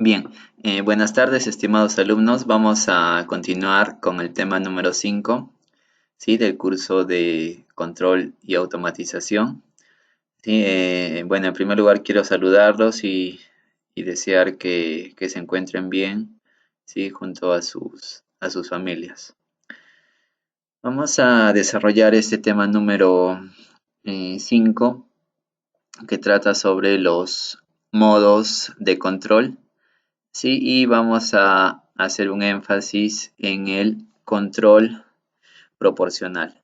Bien, buenas tardes, estimados alumnos. Vamos a continuar con el tema número 5, ¿sí? Del curso de control y automatización. Sí, bueno, en primer lugar quiero saludarlos y desear que se encuentren bien, ¿sí? Junto a sus familias. Vamos a desarrollar este tema número 5, que trata sobre los modos de control. Sí, y vamos a hacer un énfasis en el control proporcional.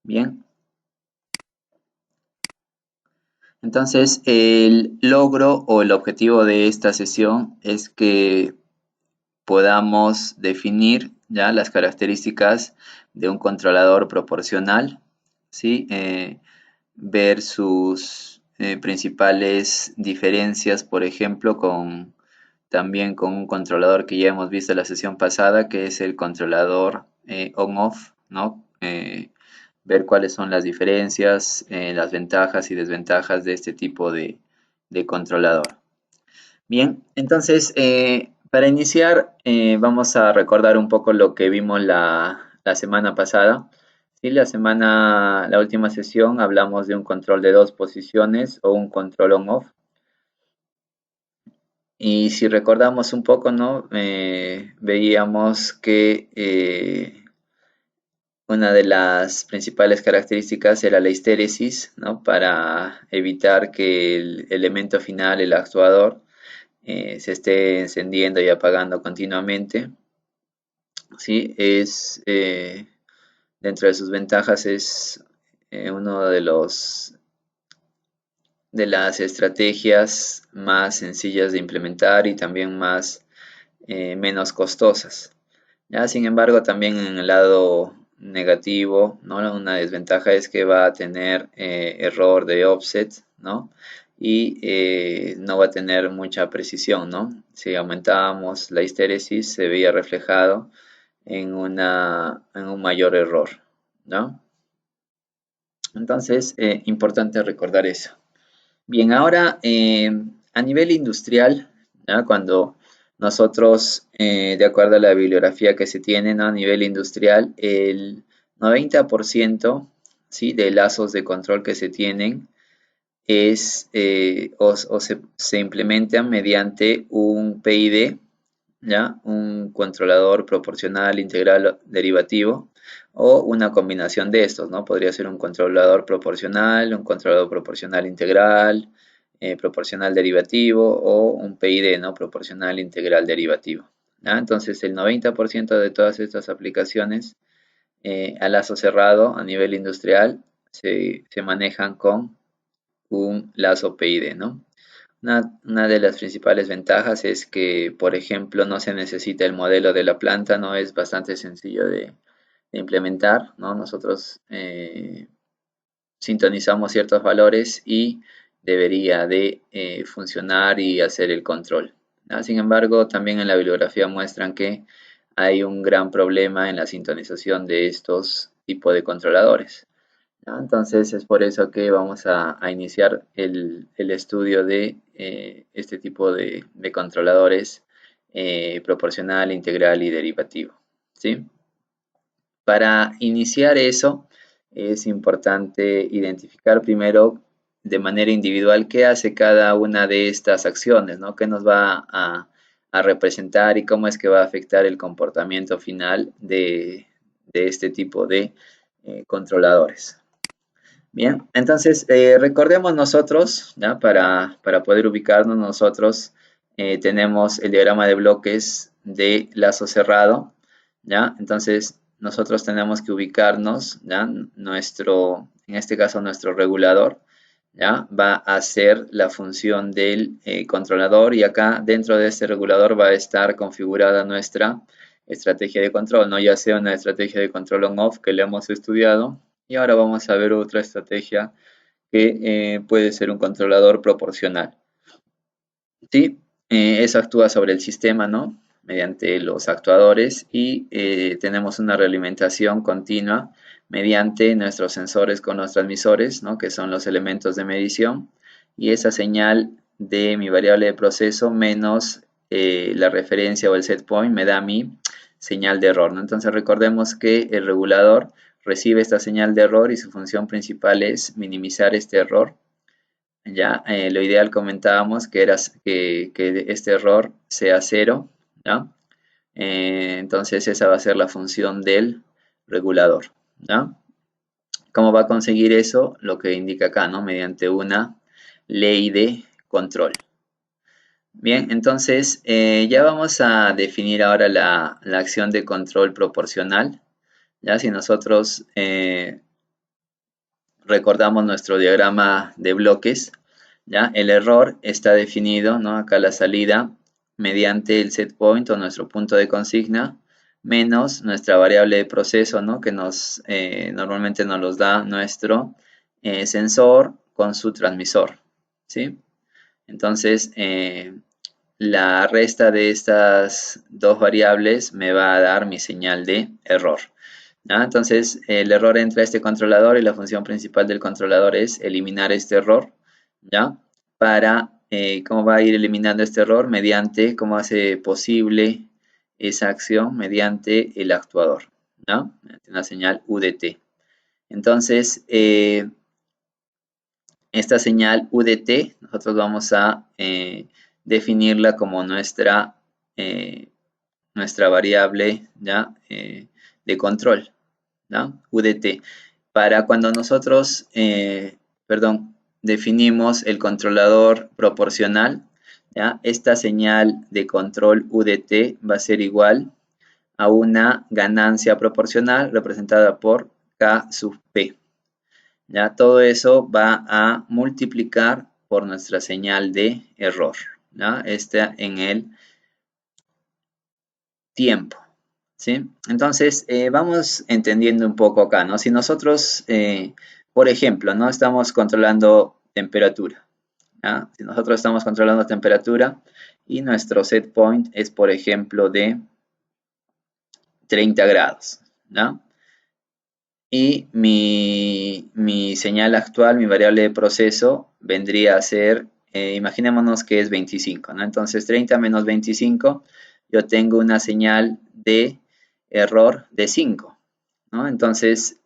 Bien, entonces el logro o el objetivo de esta sesión es que podamos definir ya las características de un controlador proporcional, ¿sí? Ver sus principales diferencias, por ejemplo, también con un controlador que ya hemos visto en la sesión pasada, que es el controlador on-off, ¿no? Ver cuáles son las diferencias, las ventajas y desventajas de este tipo de controlador. Bien, entonces, para iniciar, vamos a recordar un poco lo que vimos la semana pasada. Sí, la última sesión hablamos de un control de dos posiciones o un control on-off. Y si recordamos un poco, ¿no? Veíamos que una de las principales características era la histéresis, ¿no? Para evitar que el elemento final, el actuador, se esté encendiendo y apagando continuamente. ¿Sí? Dentro de sus ventajas es uno de las estrategias más sencillas de implementar y también menos costosas. ¿Ya? Sin embargo, también en el lado negativo, ¿no? Una desventaja es que va a tener error de offset, ¿no? Y no va a tener mucha precisión, ¿no? Si aumentábamos la histéresis, se veía reflejado en un mayor error, ¿no? Entonces, importante recordar eso. Bien, ahora a nivel industrial, ¿ya? Cuando nosotros, de acuerdo a la bibliografía que se tiene, ¿no? A nivel industrial, el 90%, ¿sí? De lazos de control que se tienen se implementan mediante un PID, ¿ya? Un controlador proporcional integral derivativo o una combinación de estos, ¿no? Podría ser un controlador proporcional integral, proporcional derivativo o un PID, ¿no? Proporcional integral derivativo. ¿Ya? Entonces el 90% de todas estas aplicaciones a lazo cerrado a nivel industrial se manejan con un lazo PID, ¿no? Una de las principales ventajas es que, por ejemplo, no se necesita el modelo de la planta, no es bastante sencillo de implementar, ¿no? Nosotros sintonizamos ciertos valores y debería de funcionar y hacer el control, ¿no? Sin embargo, también en la bibliografía muestran que hay un gran problema en la sintonización de estos tipos de controladores, ¿no? Entonces es por eso que vamos a iniciar el estudio de este tipo de controladores proporcional, integral y derivativo, ¿sí? Para iniciar eso es importante identificar primero de manera individual qué hace cada una de estas acciones, ¿no? ¿Qué nos va a representar y cómo es que va a afectar el comportamiento final de este tipo de controladores? Bien, entonces recordemos nosotros, ¿ya? Para poder ubicarnos nosotros, tenemos el diagrama de bloques de lazo cerrado, ¿ya? Entonces nosotros tenemos que ubicarnos, ¿ya? En este caso nuestro regulador, ¿ya? Va a ser la función del controlador y acá dentro de este regulador va a estar configurada nuestra estrategia de control, ¿no? Ya sea una estrategia de control on-off que le hemos estudiado, y ahora vamos a ver otra estrategia que puede ser un controlador proporcional. ¿Sí? Eso actúa sobre el sistema, ¿no? Mediante los actuadores y tenemos una realimentación continua mediante nuestros sensores con los transmisores, ¿no? Que son los elementos de medición. Y esa señal de mi variable de proceso menos la referencia o el set point me da mi señal de error, ¿no? Entonces recordemos que el regulador recibe esta señal de error y su función principal es minimizar este error. Ya, lo ideal comentábamos que era que este error sea cero, ¿ya? Entonces esa va a ser la función del regulador, ¿ya? ¿Cómo va a conseguir eso? Lo que indica acá, ¿no? Mediante una ley de control. Bien, entonces ya vamos a definir ahora la acción de control proporcional. Ya si nosotros recordamos nuestro diagrama de bloques, ya el error está definido, ¿no? Acá la salida mediante el set point o nuestro punto de consigna menos nuestra variable de proceso, ¿no? Que normalmente nos los da nuestro sensor con su transmisor, ¿sí? Entonces, la resta de estas dos variables me va a dar mi señal de error, ¿ya? Entonces, el error entra a este controlador y la función principal del controlador es eliminar este error, ¿ya? ¿Cómo va a ir eliminando este error? Mediante, ¿cómo hace posible esa acción? Mediante el actuador, ¿no? Mediante una señal UDT. Entonces, esta señal UDT, nosotros vamos a definirla como nuestra variable, ¿ya? De control, ¿no? UDT. Para cuando nosotros, definimos el controlador proporcional, ¿ya? Esta señal de control UDT va a ser igual a una ganancia proporcional representada por K sub P. ¿Ya? Todo eso va a multiplicar por nuestra señal de error, ¿ya? Esta en el tiempo, ¿sí? Entonces, vamos entendiendo un poco acá, ¿no? Si nosotros, por ejemplo, ¿no? Estamos controlando temperatura, ¿ya? Si nosotros estamos controlando temperatura y nuestro set point es, por ejemplo, de 30 grados, ¿no? Y mi señal actual, mi variable de proceso, vendría a ser, imaginémonos que es 25, ¿no? Entonces 30 menos 25, yo tengo una señal de error de 5, ¿no? Entonces,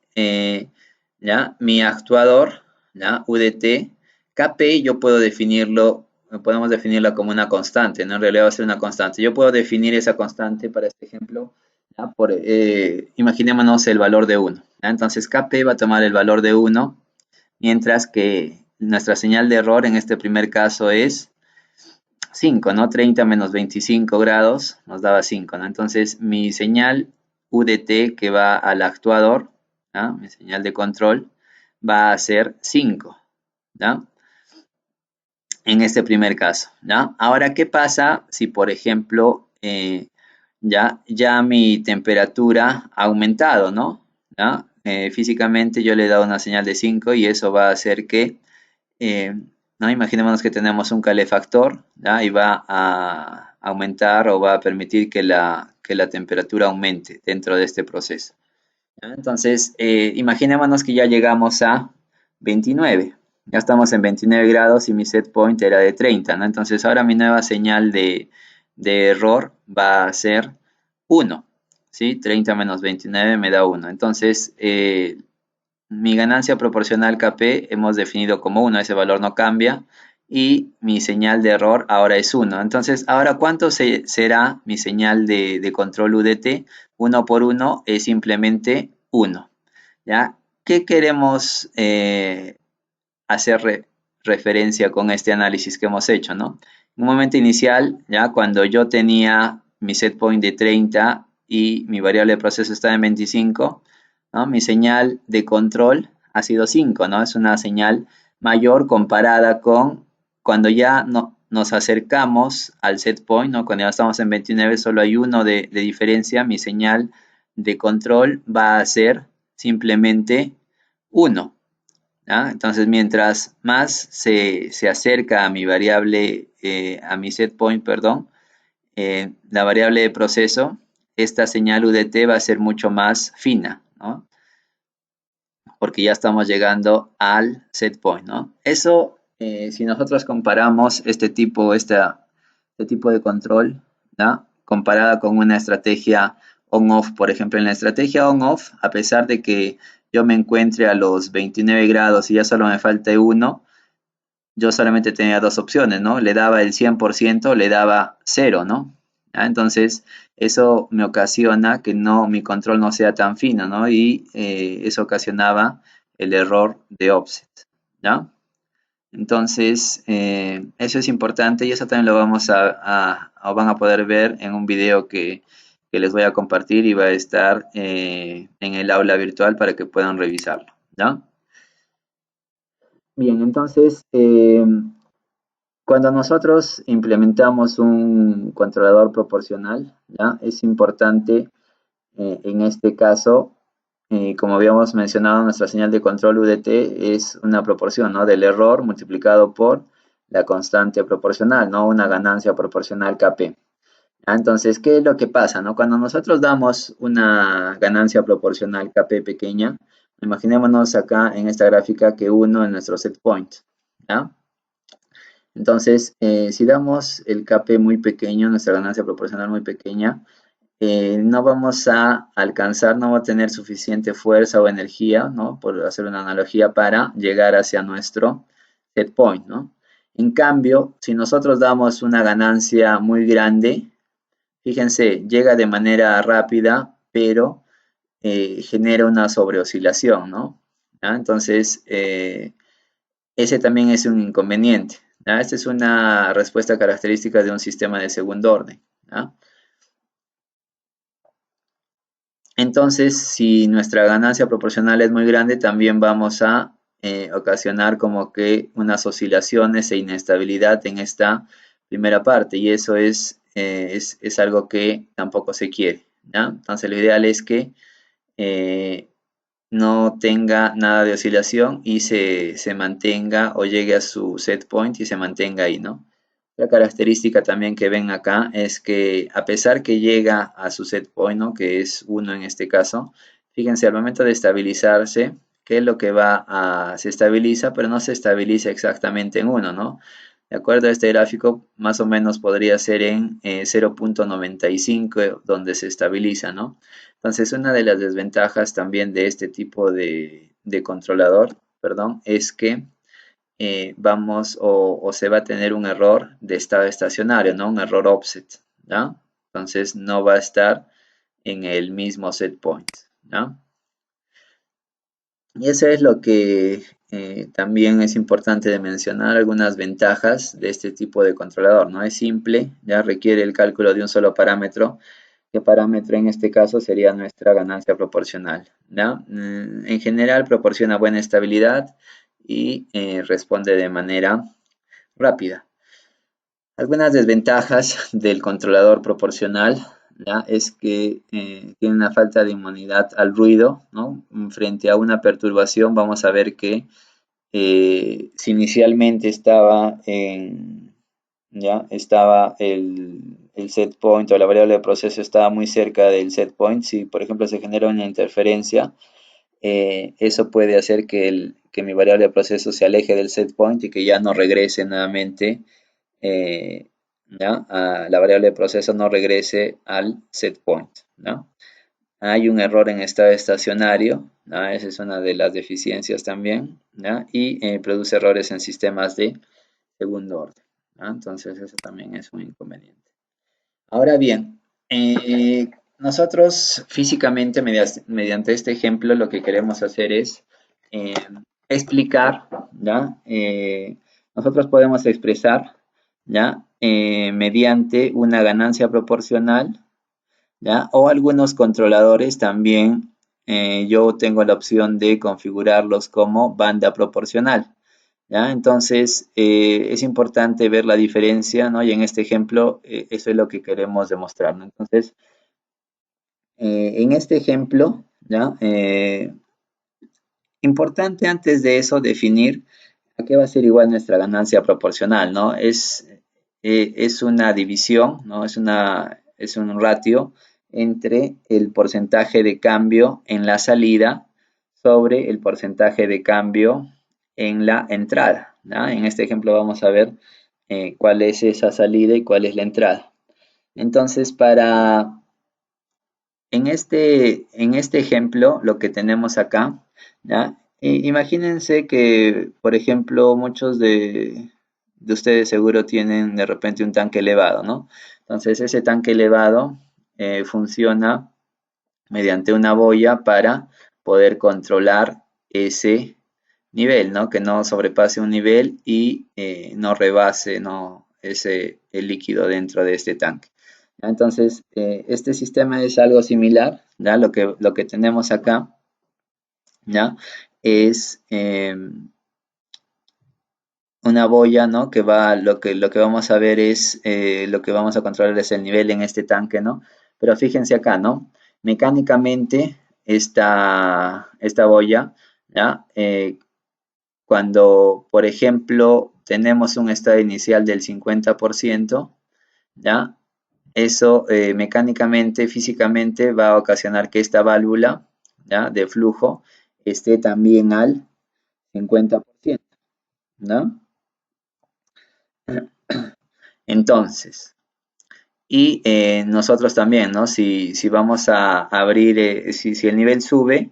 ya, mi actuador, ¿ya? UDT, KP, yo puedo definirlo, podemos definirla como una constante, ¿no? En realidad va a ser una constante. Yo puedo definir esa constante para este ejemplo, ¿ya? Imaginémonos el valor de 1. ¿Ya? Entonces KP va a tomar el valor de 1, mientras que nuestra señal de error en este primer caso es 5, ¿no? 30 menos 25 grados nos daba 5, ¿no? Entonces mi señal UDT que va al actuador, ¿ya? Mi señal de control, va a ser 5, ¿ya? En este primer caso, ¿ya? Ahora, ¿qué pasa si, por ejemplo, ya mi temperatura ha aumentado, ¿no? ¿Ya? Físicamente yo le he dado una señal de 5 y eso va a hacer que, ¿no? Imaginémonos que tenemos un calefactor, ¿ya? Y va a aumentar o va a permitir que la temperatura aumente dentro de este proceso, ¿ya? Entonces, imaginémonos que ya llegamos a 29. Ya estamos en 29 grados y mi set point era de 30, ¿no? Entonces ahora mi nueva señal de error va a ser 1, ¿sí? 30 menos 29 me da 1. Entonces, mi ganancia proporcional KP hemos definido como 1, ese valor no cambia. Y mi señal de error ahora es 1. Entonces, ahora, ¿cuánto será mi señal de control UDT? 1 por 1 es simplemente 1. ¿Ya? ¿Qué queremos hacer referencia con este análisis que hemos hecho, ¿no? En un momento inicial, ya cuando yo tenía mi set point de 30 y mi variable de proceso está en 25, ¿no? Mi señal de control ha sido 5, ¿no? Es una señal mayor comparada con cuando ya nos acercamos al set point, ¿no? Cuando ya estamos en 29, solo hay 1 de diferencia, mi señal de control va a ser simplemente 1. ¿Ya? Entonces, mientras más se acerca a mi variable, a mi set point, perdón, la variable de proceso, esta señal UDT va a ser mucho más fina, ¿no? Porque ya estamos llegando al set point, ¿no? Eso si nosotros comparamos este tipo de control, ¿ya? Comparada con una estrategia on-off, por ejemplo, en la estrategia on-off, a pesar de que yo me encuentre a los 29 grados y ya solo me falta uno, yo solamente tenía dos opciones, ¿no? Le daba el 100%, le daba cero, ¿no? ¿Ya? Entonces, eso me ocasiona que mi control no sea tan fino, ¿no? Y eso ocasionaba el error de offset, ¿ya? Entonces, eso es importante y eso también lo vamos o van a poder ver en un video que les voy a compartir y va a estar en el aula virtual para que puedan revisarlo, ¿ya? Bien, entonces, cuando nosotros implementamos un controlador proporcional, ¿ya? Es importante, en este caso, como habíamos mencionado, nuestra señal de control UDT es una proporción, ¿no? Del error multiplicado por la constante proporcional, ¿no? Una ganancia proporcional Kp. ¿Ya? Entonces, ¿qué es lo que pasa, no? Cuando nosotros damos una ganancia proporcional Kp pequeña, imaginémonos acá en esta gráfica que 1 es nuestro set point, ¿ya? Entonces, si damos el Kp muy pequeño, nuestra ganancia proporcional muy pequeña, no vamos a alcanzar, no va a tener suficiente fuerza o energía, ¿no? Por hacer una analogía, para llegar hacia nuestro set point, ¿no? En cambio, si nosotros damos una ganancia muy grande, fíjense, llega de manera rápida, pero genera una sobreoscilación, ¿no? ¿Ya? Entonces, ese también es un inconveniente, ¿ya? Esta es una respuesta característica de un sistema de segundo orden, ¿ya? Entonces, si nuestra ganancia proporcional es muy grande, también vamos a ocasionar como que unas oscilaciones e inestabilidad en esta primera parte, y eso es algo que tampoco se quiere, ¿ya? Entonces, lo ideal es que eh, no tenga nada de oscilación y se mantenga o llegue a su set point y se mantenga ahí, ¿no? La característica también que ven acá es que a pesar que llega a su set point, ¿no? Que es 1 en este caso, fíjense al momento de estabilizarse, ¿qué es lo que se estabiliza, pero no se estabiliza exactamente en 1, ¿no? De acuerdo a este gráfico, más o menos podría ser en 0.95 donde se estabiliza, ¿no? Entonces, una de las desventajas también de este tipo de controlador, perdón, es que vamos o se va a tener un error de estado estacionario, ¿no? Un error offset, ¿ya? Entonces no va a estar en el mismo set point, ¿ya? Y eso es lo que también es importante de mencionar, algunas ventajas de este tipo de controlador, ¿no? Es simple, ya requiere el cálculo de un solo parámetro. ¿Qué parámetro en este caso sería nuestra ganancia proporcional? ¿Ya? En general proporciona buena estabilidad y responde de manera rápida. Algunas desventajas del controlador proporcional, ¿ya? Es que tiene una falta de inmunidad al ruido, ¿no? Frente a una perturbación vamos a ver que si inicialmente estaba el set point o la variable de proceso estaba muy cerca del set point, si por ejemplo se genera una interferencia, eso puede hacer que mi variable de proceso se aleje del set point y que ya no regrese nuevamente, eh, ¿ya? La variable de proceso no regrese al set point, ¿no? Hay un error en estado estacionario, ¿no? Esa es una de las deficiencias también, ¿ya? Y produce errores en sistemas de segundo orden, ¿no? Entonces eso también es un inconveniente. Ahora bien, nosotros físicamente mediante este ejemplo lo que queremos hacer es eh, explicar, ¿ya? Nosotros podemos expresar, ¿ya? Mediante una ganancia proporcional, ¿ya? O algunos controladores también, yo tengo la opción de configurarlos como banda proporcional, ¿ya? Entonces, es importante ver la diferencia, ¿no? Y en este ejemplo, eso es lo que queremos demostrar, ¿no? Entonces, en este ejemplo, ¿ya? Importante antes de eso definir a qué va a ser igual nuestra ganancia proporcional, ¿no? Es una división, ¿no? Es un ratio entre el porcentaje de cambio en la salida sobre el porcentaje de cambio en la entrada, ¿ya? En este ejemplo vamos a ver cuál es esa salida y cuál es la entrada. Entonces, en este ejemplo, lo que tenemos acá, ¿ya? Imagínense que, por ejemplo, muchos de ustedes seguro tienen de repente un tanque elevado, ¿no? Entonces, ese tanque elevado funciona mediante una boya para poder controlar ese nivel, ¿no? Que no sobrepase un nivel y no rebase, ¿no? El líquido dentro de este tanque. ¿Ya? Entonces, este sistema es algo similar, ¿ya? Lo que tenemos acá, ¿ya? Es una boya, ¿no? Que va, lo que vamos a ver es, lo que vamos a controlar es el nivel en este tanque, ¿no? Pero fíjense acá, ¿no? Mecánicamente, esta boya, ¿ya? Cuando, por ejemplo, tenemos un estado inicial del 50%, ¿ya? Eso mecánicamente, físicamente, va a ocasionar que esta válvula, ¿ya? De flujo esté también al 50%, ¿no? Entonces, y nosotros también, ¿no? Si vamos a abrir, si el nivel sube,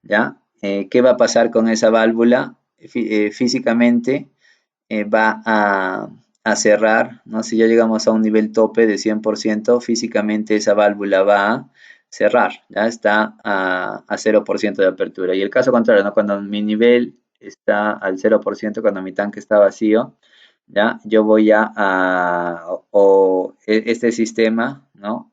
¿ya? ¿Qué va a pasar con esa válvula? Físicamente va a cerrar, ¿no? Si ya llegamos a un nivel tope de 100%, físicamente esa válvula va a cerrar, ya está a 0% de apertura. Y el caso contrario, ¿no? Cuando mi nivel está al 0%, cuando mi tanque está vacío, ¿ya? Yo voy este sistema, ¿no?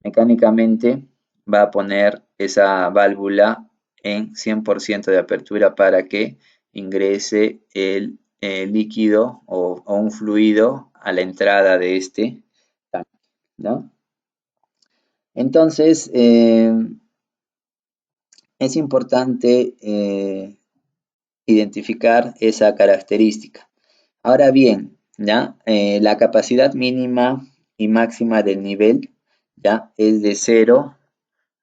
Mecánicamente va a poner esa válvula en 100% de apertura para que ingrese el líquido o un fluido a la entrada de este tanque, ¿no? Entonces, es importante identificar esa característica. Ahora bien, ¿ya? La capacidad mínima y máxima del nivel, ¿ya? Es de 0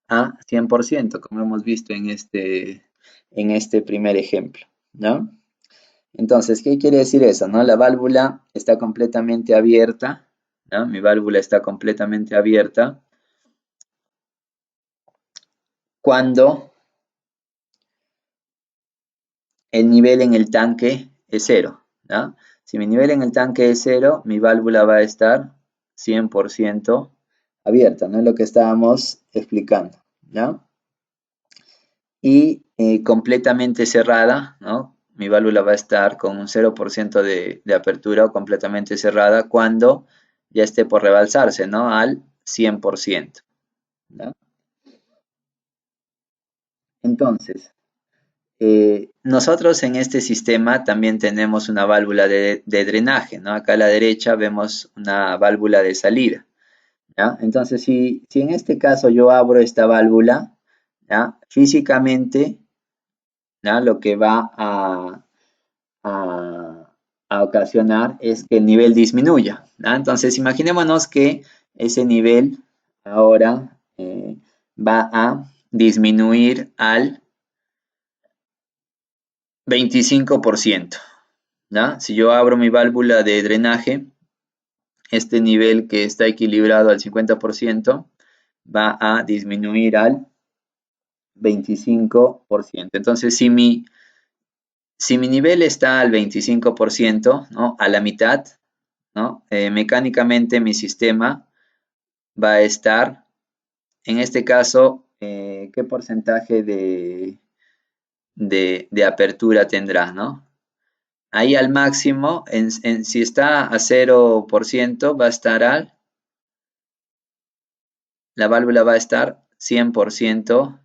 a 100%, como hemos visto en este primer ejemplo, ¿no? Entonces, ¿qué quiere decir eso, no? La válvula está completamente abierta, ¿no? Mi válvula está completamente abierta cuando el nivel en el tanque es cero, ¿no? Si mi nivel en el tanque es cero, mi válvula va a estar 100% abierta, ¿no? Es lo que estábamos explicando, ¿no? Y completamente cerrada, ¿no? Mi válvula va a estar con un 0% de apertura o completamente cerrada cuando ya esté por rebalsarse, ¿no? Al 100%, ¿no? Entonces, nosotros en este sistema también tenemos una válvula de drenaje, ¿no? Acá a la derecha vemos una válvula de salida, ¿ya? Entonces, si en este caso yo abro esta válvula, ¿ya? Físicamente, ¿ya? Lo que va a, a ocasionar es que el nivel disminuya, ¿no? Entonces, imaginémonos que ese nivel ahora va a disminuir al 25%, ¿no? Si yo abro mi válvula de drenaje, este nivel que está equilibrado al 50% va a disminuir al 25%. Entonces, si mi nivel está al 25%, ¿no? A la mitad, ¿no? Mecánicamente mi sistema va a estar, en este caso, ¿qué porcentaje de apertura tendrá, ¿no? Ahí al máximo, si está a 0%, va a estar la válvula va a estar 100%,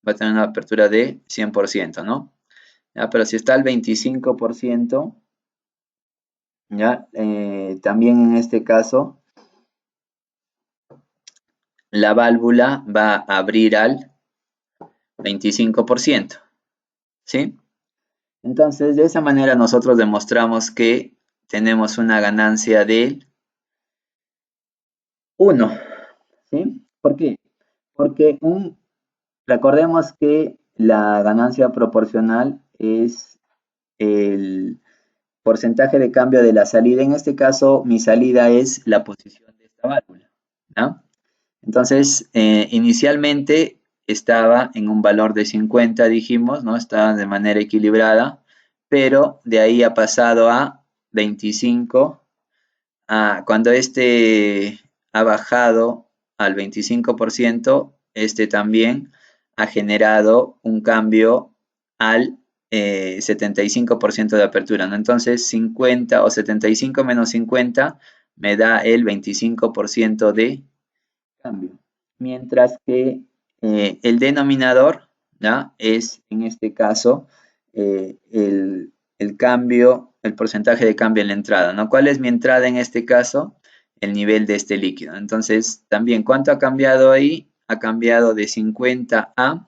va a tener una apertura de 100%, ¿no? ¿Ya? Pero si está al 25%, ¿ya? También en este caso, la válvula va a abrir al 25%, ¿sí? Entonces, de esa manera nosotros demostramos que tenemos una ganancia de 1, ¿sí? ¿Por qué? Porque recordemos que la ganancia proporcional es el porcentaje de cambio de la salida. En este caso, mi salida es la posición de esta válvula, ¿no? Entonces, inicialmente estaba en un valor de 50, dijimos, ¿no? Estaba de manera equilibrada, pero de ahí ha pasado a 25. Cuando este ha bajado al 25%, este también ha generado un cambio al 75% de apertura, ¿no? Entonces, 50 o 75 menos 50 me da el 25% de cambio. Mientras que el denominador, ¿ya? Es en este caso el cambio, el porcentaje de cambio en la entrada, ¿no? ¿Cuál es mi entrada en este caso? El nivel de este líquido. Entonces, también, ¿cuánto ha cambiado ahí? Ha cambiado de 50 a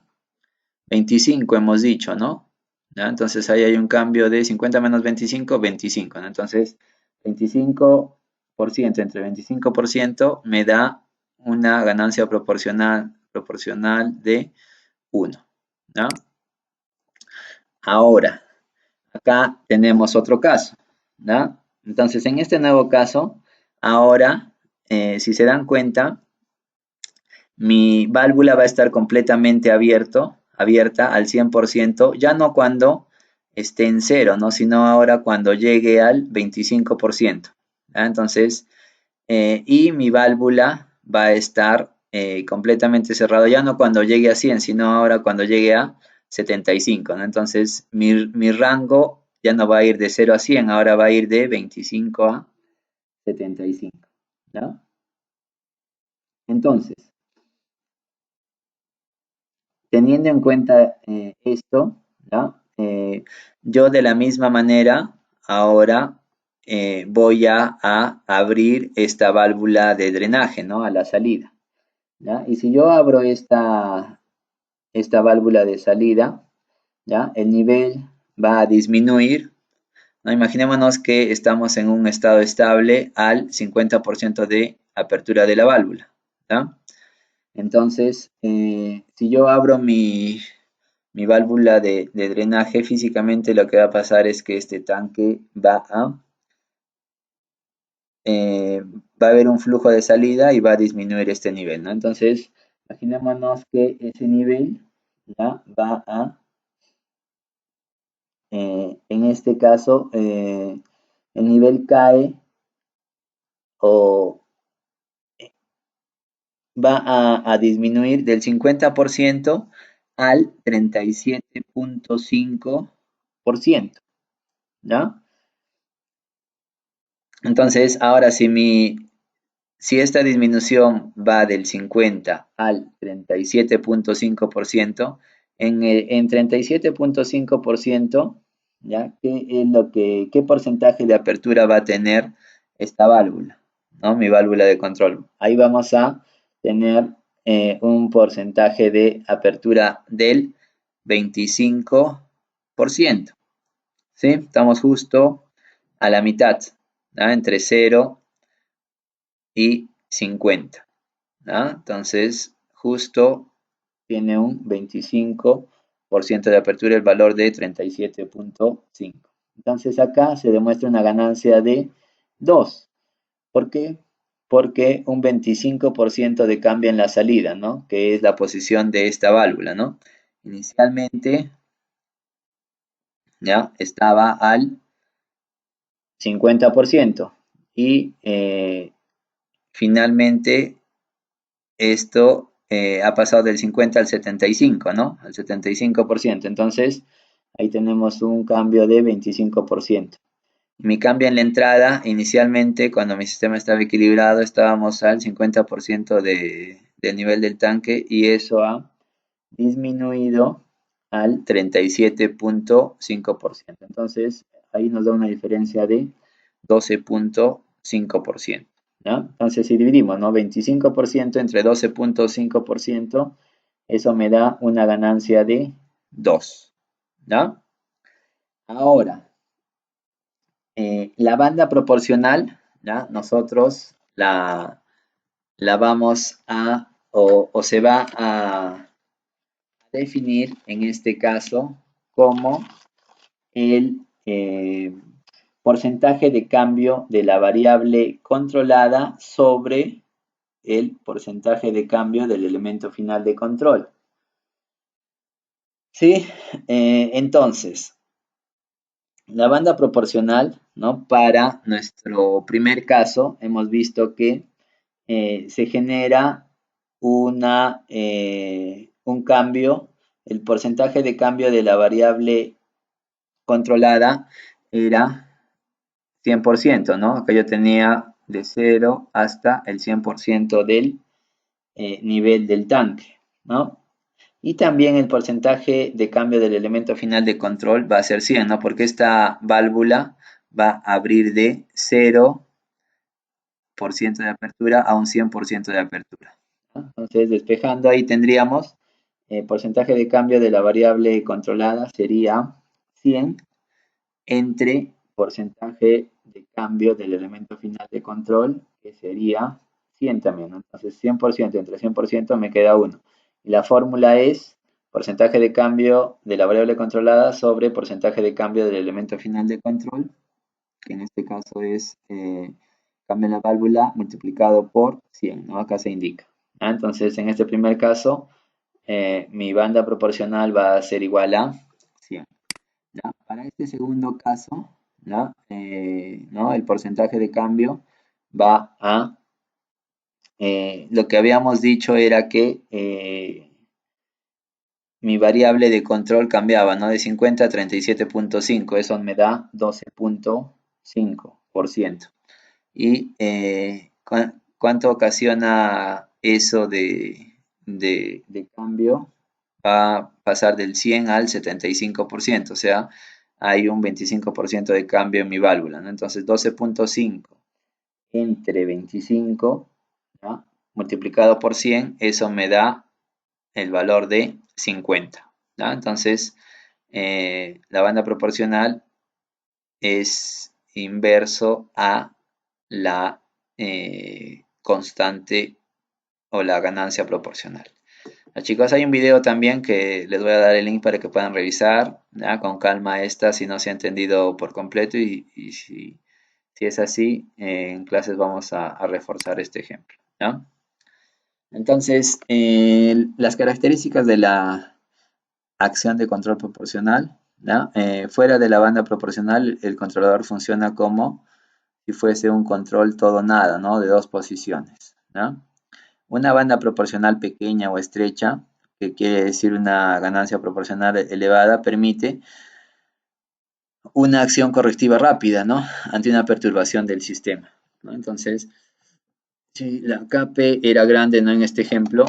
25, hemos dicho, ¿no? ¿Ya? Entonces, ahí hay un cambio de 50 menos 25, 25, ¿no? Entonces, 25% entre 25% me da una ganancia proporcional de 1, ¿no? Ahora, acá tenemos otro caso, ¿no? Entonces, en este nuevo caso, ahora, si se dan cuenta, mi válvula va a estar completamente abierta al 100%, ya no cuando esté en cero, ¿no? Sino ahora cuando llegue al 25%, ¿ya? Entonces, y mi válvula va a estar completamente cerrado, ya no cuando llegue a 100, sino ahora cuando llegue a 75, ¿no? Entonces, mi rango ya no va a ir de 0 a 100, ahora va a ir de 25 a 75, ¿no? Entonces, teniendo en cuenta esto, ¿no? Yo de la misma manera ahora voy a abrir esta válvula de drenaje, ¿no? A la salida, ¿ya? Y si yo abro esta válvula de salida, ¿ya? El nivel va a disminuir, ¿no? Imaginémonos que estamos en un estado estable al 50% de apertura de la válvula, ¿ya? Entonces, si yo abro mi válvula de drenaje, físicamente lo que va a pasar es que este tanque va a haber un flujo de salida y va a disminuir este nivel, ¿no? Entonces, imaginémonos que ese nivel ya va en este caso, el nivel cae o va a disminuir del 50% al 37.5%, ¿ya? Entonces, ahora si esta disminución va del 50 al 37.5%, en 37.5%, ¿ya? ¿Qué porcentaje de apertura va a tener esta válvula? ¿No? Mi válvula de control. Ahí vamos a tener un porcentaje de apertura del 25%. ¿Sí? Estamos justo a la mitad, ¿no? Entre 0 y 50, ¿no? Entonces, justo tiene un 25% de apertura, el valor de 37.5. Entonces, acá se demuestra una ganancia de 2. ¿Por qué? Porque un 25% de cambio en la salida, ¿no? Que es la posición de esta válvula, ¿no? Inicialmente, ya estaba al 50% y finalmente esto ha pasado del 50 al 75, ¿no? Al 75%. Entonces, ahí tenemos un cambio de 25%. Mi cambio en la entrada, inicialmente, cuando mi sistema estaba equilibrado, estábamos al 50% del nivel del tanque y eso ha disminuido al 37.5%. Entonces, ahí nos da una diferencia de 12.5%. ¿No? Entonces, si dividimos, ¿no? 25% entre 12.5%, eso me da una ganancia de 2. ¿No? Ahora, la banda proporcional, ¿ya? Nosotros la vamos o se va a definir en este caso como el porcentaje de cambio de la variable controlada sobre el porcentaje de cambio del elemento final de control. ¿Sí? Entonces, la banda proporcional, ¿no? Para nuestro primer caso, hemos visto que se genera un cambio, el porcentaje de cambio de la variable controlada era 100%, ¿no? Acá yo tenía de 0 hasta el 100% del nivel del tanque, ¿no? Y también el porcentaje de cambio del elemento final de control va a ser 100, ¿no? Porque esta válvula va a abrir de 0% de apertura a un 100% de apertura, ¿no? Entonces, despejando ahí tendríamos porcentaje de cambio de la variable controlada sería 100 entre porcentaje de cambio del elemento final de control, que sería 100 también, ¿no? Entonces 100% entre 100% me queda 1. Y la fórmula es porcentaje de cambio de la variable controlada sobre porcentaje de cambio del elemento final de control, que en este caso es cambio en la válvula multiplicado por 100, ¿no? Acá se indica. ¿Ah? Entonces en este primer caso, mi banda proporcional va a ser igual a 100. ¿Ya? Para este segundo caso, ¿ya? ¿No? El porcentaje de cambio va a, lo que habíamos dicho era que mi variable de control cambiaba, ¿no? De 50 a 37.5, eso me da 12.5%. ¿Y cuánto ocasiona eso de cambio? Va a pasar del 100 al 75%, o sea, hay un 25% de cambio en mi válvula, ¿no? Entonces 12.5 entre 25, ¿no? Multiplicado por 100, eso me da el valor de 50, ¿no? Entonces, la banda proporcional es inverso a la constante o la ganancia proporcional. Chicos, hay un video también que les voy a dar el link para que puedan revisar, ¿ya? Con calma esta si no se ha entendido por completo y si es así, en clases vamos a reforzar este ejemplo, ¿ya? Entonces, las características de la acción de control proporcional, ¿ya? Fuera de la banda proporcional, el controlador funciona como si fuese un control todo nada, ¿no? De dos posiciones, ¿ya? Una banda proporcional pequeña o estrecha, que quiere decir una ganancia proporcional elevada, permite una acción correctiva rápida, ¿no? Ante una perturbación del sistema, ¿no? Entonces, si la KP era grande, ¿no? En este ejemplo,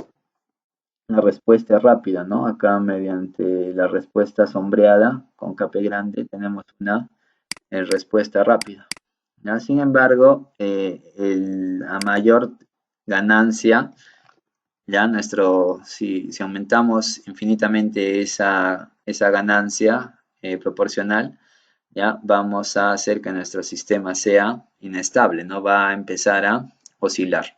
una respuesta rápida, ¿no? Acá mediante la respuesta sombreada con KP grande tenemos una respuesta rápida, ¿ya? Sin embargo, a mayor ganancia, ya si aumentamos infinitamente esa ganancia proporcional, ya vamos a hacer que nuestro sistema sea inestable, no va a empezar a oscilar,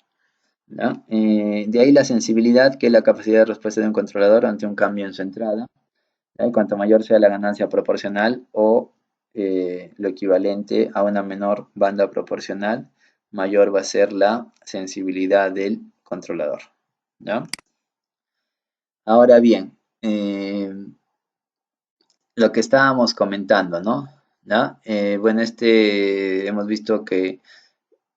¿ya? De ahí la sensibilidad, que es la capacidad de respuesta de un controlador ante un cambio en su entrada, ¿ya? Y cuanto mayor sea la ganancia proporcional o lo equivalente a una menor banda proporcional, mayor va a ser la sensibilidad del controlador, ¿ya? Ahora bien, lo que estábamos comentando, ¿no? ¿Ya? Bueno, hemos visto que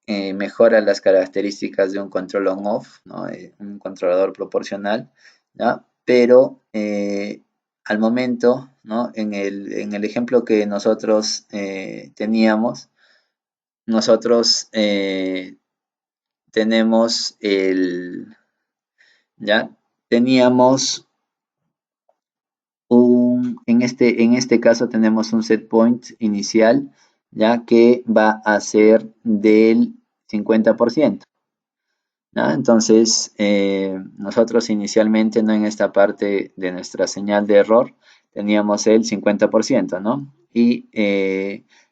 mejora las características de un control on-off, ¿no? Un controlador proporcional, ¿ya? Pero al momento, ¿no? En el ejemplo que nosotros teníamos, nosotros tenemos ¿ya? Teníamos en este caso tenemos un set point inicial, ya que va a ser del 50%. ¿No? Entonces, nosotros inicialmente, ¿no? En esta parte de nuestra señal de error, teníamos el 50%, ¿no? Y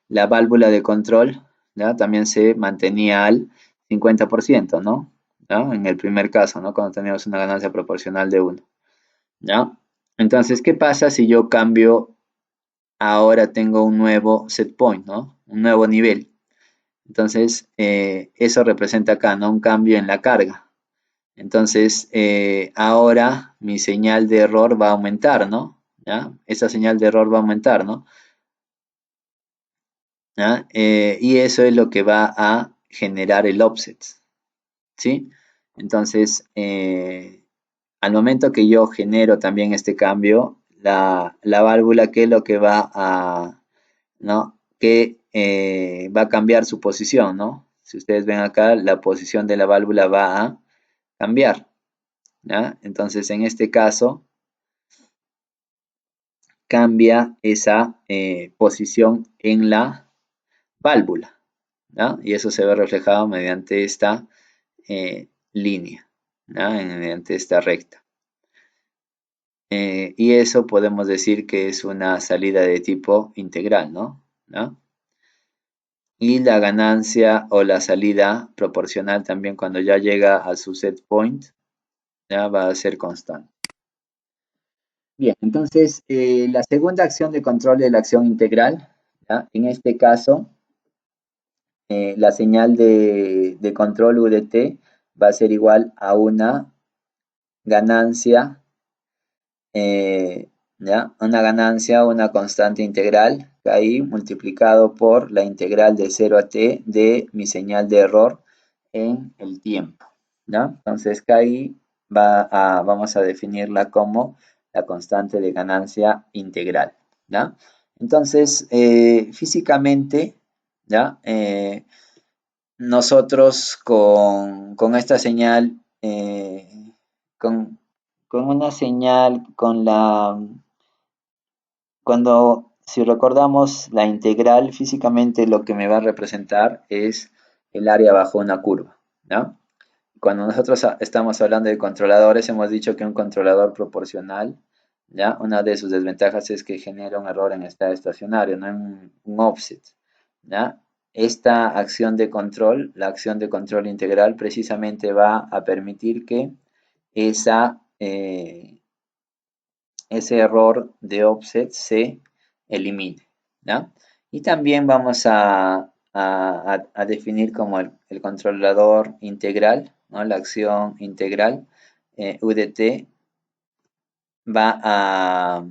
la válvula de control, ¿ya? También se mantenía al 50%, ¿no? ¿Ya? En el primer caso, ¿no? Cuando teníamos una ganancia proporcional de 1, ¿ya? Entonces, ¿qué pasa si yo cambio ahora tengo un nuevo set point, ¿no? Un nuevo nivel. Entonces, eso representa acá, ¿no? Un cambio en la carga. Entonces, ahora mi señal de error va a aumentar, ¿no? ¿Ya? Esa señal de error va a aumentar, ¿no? ¿Ya? Y eso es lo que va a generar el offset, ¿sí? Entonces, al momento que yo genero también este cambio, la válvula, ¿qué es lo que va a, ¿no? Que va a cambiar su posición, ¿no? Si ustedes ven acá, la posición de la válvula va a cambiar, ¿ya? Entonces, en este caso, cambia esa posición en la válvula, ¿ya? Y eso se ve reflejado mediante esta línea, ¿ya? Mediante esta recta. Y eso podemos decir que es una salida de tipo integral, ¿no? ¿No? Y la ganancia o la salida proporcional también cuando ya llega a su set point, ya va a ser constante. Bien, entonces la segunda acción de control es la acción integral, ¿ya? En este caso, la señal de control UDT va a ser igual a una ganancia, ¿ya? Una ganancia, una constante integral, KI multiplicado por la integral de 0 a t de mi señal de error en el tiempo, ¿ya? Entonces KI vamos a definirla como la constante de ganancia integral, ¿ya? Entonces, físicamente, ¿ya? Nosotros con esta señal, con, con una señal, si recordamos la integral, físicamente lo que me va a representar es el área bajo una curva, ¿no? Cuando nosotros estamos hablando de controladores, hemos dicho que un controlador proporcional, ¿ya? Una de sus desventajas es que genera un error en estado estacionario, no en un offset, ¿ya? Esta acción de control, la acción de control integral, precisamente va a permitir que ese error de offset se elimine, ¿ya? Y también vamos a definir como el controlador integral, ¿no? La acción integral, UDT, va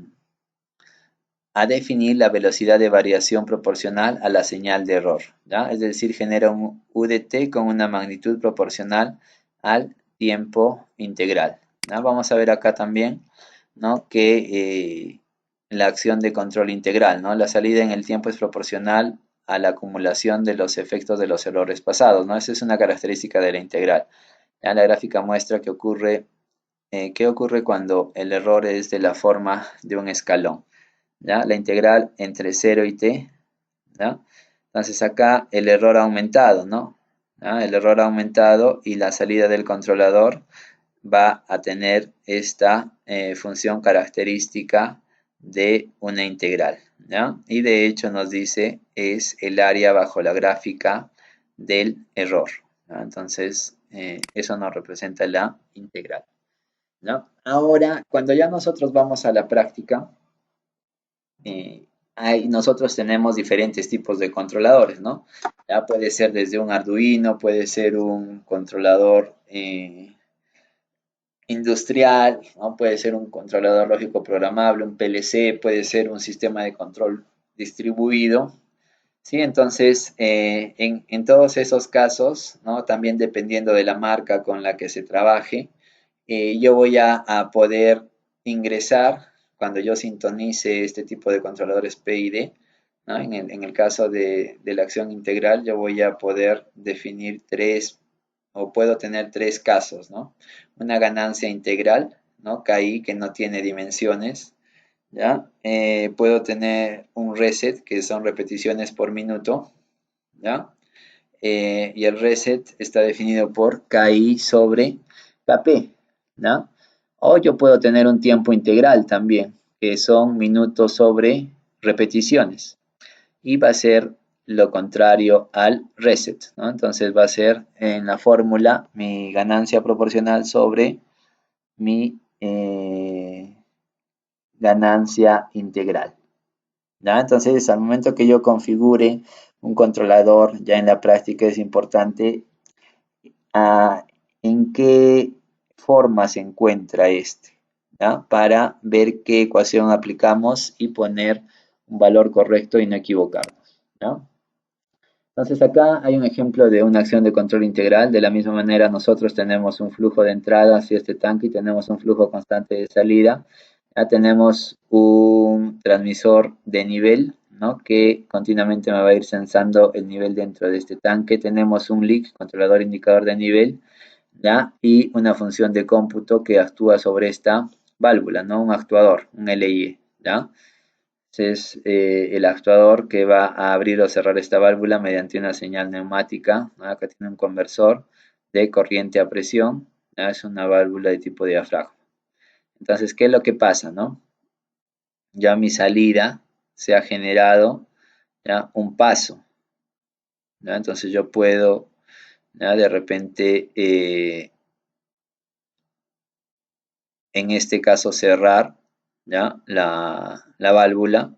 a definir la velocidad de variación proporcional a la señal de error, ¿ya? Es decir, genera un UDT con una magnitud proporcional al tiempo integral, ¿ya? Vamos a ver acá también, ¿no? Que la acción de control integral, ¿no? La salida en el tiempo es proporcional a la acumulación de los efectos de los errores pasados, ¿no? Esa es una característica de la integral. Ya la gráfica muestra que qué ocurre cuando el error es de la forma de un escalón, ¿ya? La integral entre 0 y t, ¿ya? Entonces acá el error ha aumentado, ¿no? ¿Ya? El error ha aumentado y la salida del controlador va a tener esta función característica de una integral, ¿ya? Y de hecho nos dice es el área bajo la gráfica del error, ¿ya? Entonces eso nos representa la integral, ¿no? Ahora, cuando ya nosotros vamos a la práctica, nosotros tenemos diferentes tipos de controladores, ¿no? Ya puede ser desde un Arduino, puede ser un controlador industrial, ¿no? Puede ser un controlador lógico programable, un PLC, puede ser un sistema de control distribuido, ¿sí? Entonces, en todos esos casos, ¿no? También dependiendo de la marca con la que se trabaje, yo voy a poder ingresar cuando yo sintonice este tipo de controladores PID, ¿no? En el caso de la acción integral, yo voy a poder definir o puedo tener tres casos, ¿no? Una ganancia integral, ¿no? KI que no tiene dimensiones, ¿ya? Puedo tener un reset, que son repeticiones por minuto, ¿ya? Y el reset está definido por KI sobre KP, ¿no? O yo puedo tener un tiempo integral también, que son minutos sobre repeticiones. Y va a ser lo contrario al reset, ¿no? Entonces va a ser en la fórmula mi ganancia proporcional sobre mi ganancia integral, ¿ya? Entonces, al momento que yo configure un controlador, ya en la práctica es importante en qué forma se encuentra este, ¿ya? Para ver qué ecuación aplicamos y poner un valor correcto y no equivocarnos, ¿ya? Entonces acá hay un ejemplo de una acción de control integral. De la misma manera nosotros tenemos un flujo de entrada hacia este tanque y tenemos un flujo constante de salida. Ya tenemos un transmisor de nivel, ¿no? Que continuamente me va a ir censando el nivel dentro de este tanque. Tenemos un leak, controlador indicador de nivel, ¿ya? Y una función de cómputo que actúa sobre esta válvula, ¿no? Un actuador, un LIE, ¿ya? Es el actuador que va a abrir o cerrar esta válvula mediante una señal neumática, ¿no? Acá tiene un conversor de corriente a presión, ¿no? Es una válvula de tipo diafragma. Entonces, ¿qué es lo que pasa, no? Ya mi salida se ha generado, ¿ya? Un paso, ¿ya? Entonces yo puedo, ¿ya? De repente, en este caso, cerrar, ¿ya? La válvula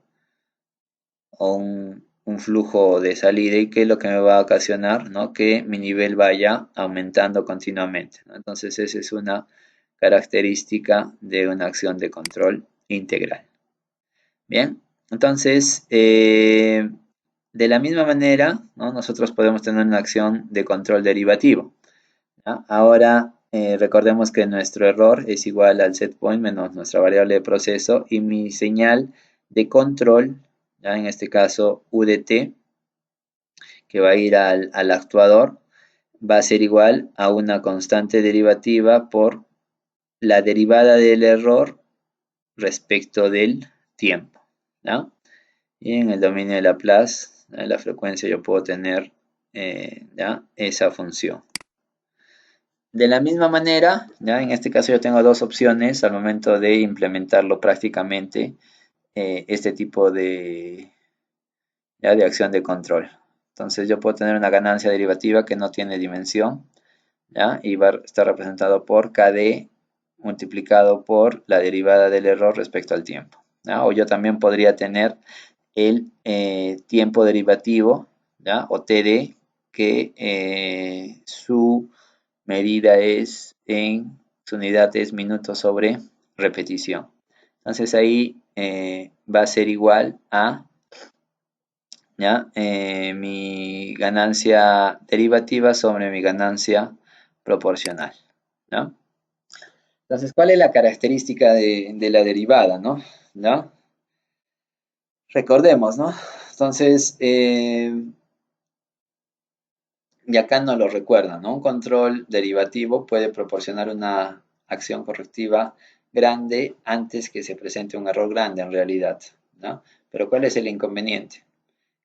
o un flujo de salida y que es lo que me va a ocasionar, ¿no? Que mi nivel vaya aumentando continuamente, ¿no? Entonces esa es una característica de una acción de control integral. Bien, entonces de la misma manera, ¿no? Nosotros podemos tener una acción de control derivativo, ¿ya? Ahora recordemos que nuestro error es igual al set point menos nuestra variable de proceso y mi señal de control, ¿ya? En este caso UDT, que va a ir al actuador, va a ser igual a una constante derivativa por la derivada del error respecto del tiempo, ¿no? Y en el dominio de Laplace, en la frecuencia yo puedo tener ¿ya? Esa función. De la misma manera, ¿ya? En este caso yo tengo dos opciones al momento de implementarlo prácticamente, este tipo ¿ya? De acción de control. Entonces yo puedo tener una ganancia derivativa que no tiene dimensión, ¿ya? Y va a estar representado por KD multiplicado por la derivada del error respecto al tiempo, ¿ya? O yo también podría tener el tiempo derivativo, ¿ya? O TD, que su medida es su unidad es minutos sobre repetición. Entonces ahí va a ser igual a, ¿ya? Mi ganancia derivativa sobre mi ganancia proporcional, ¿no? Entonces, ¿cuál es la característica de la derivada, no? ¿No? Recordemos, ¿no? Entonces, y acá no lo recuerdan, ¿no? Un control derivativo puede proporcionar una acción correctiva grande antes que se presente un error grande en realidad, ¿no? Pero ¿cuál es el inconveniente?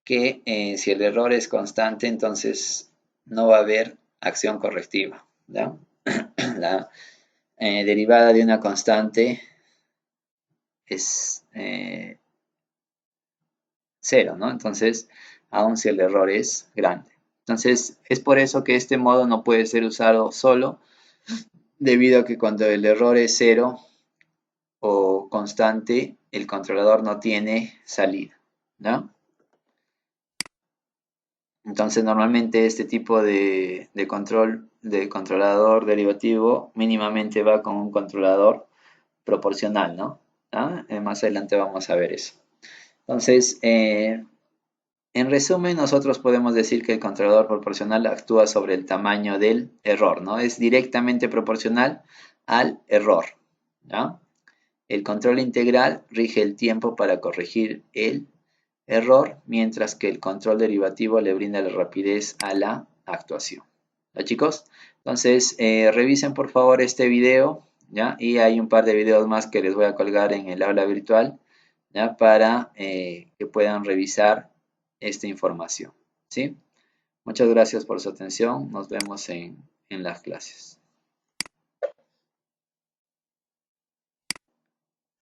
Que si el error es constante, entonces no va a haber acción correctiva, ¿ya? La derivada de una constante es cero, ¿no? Entonces, aun si el error es grande. Entonces, es por eso que este modo no puede ser usado solo, debido a que cuando el error es cero o constante, el controlador no tiene salida, ¿no? Entonces, normalmente este tipo de control, de controlador derivativo, mínimamente va con un controlador proporcional, ¿no? ¿Ah? Más adelante vamos a ver eso. Entonces, en resumen, nosotros podemos decir que el controlador proporcional actúa sobre el tamaño del error, ¿no? Es directamente proporcional al error, ¿no? El control integral rige el tiempo para corregir el error, mientras que el control derivativo le brinda la rapidez a la actuación. ¿Ya, chicos? Entonces, revisen por favor este video, ¿ya? Y hay un par de videos más que les voy a colgar en el aula virtual, ¿ya? Para que puedan revisar esta información, ¿sí? Muchas gracias por su atención. Nos vemos en las clases.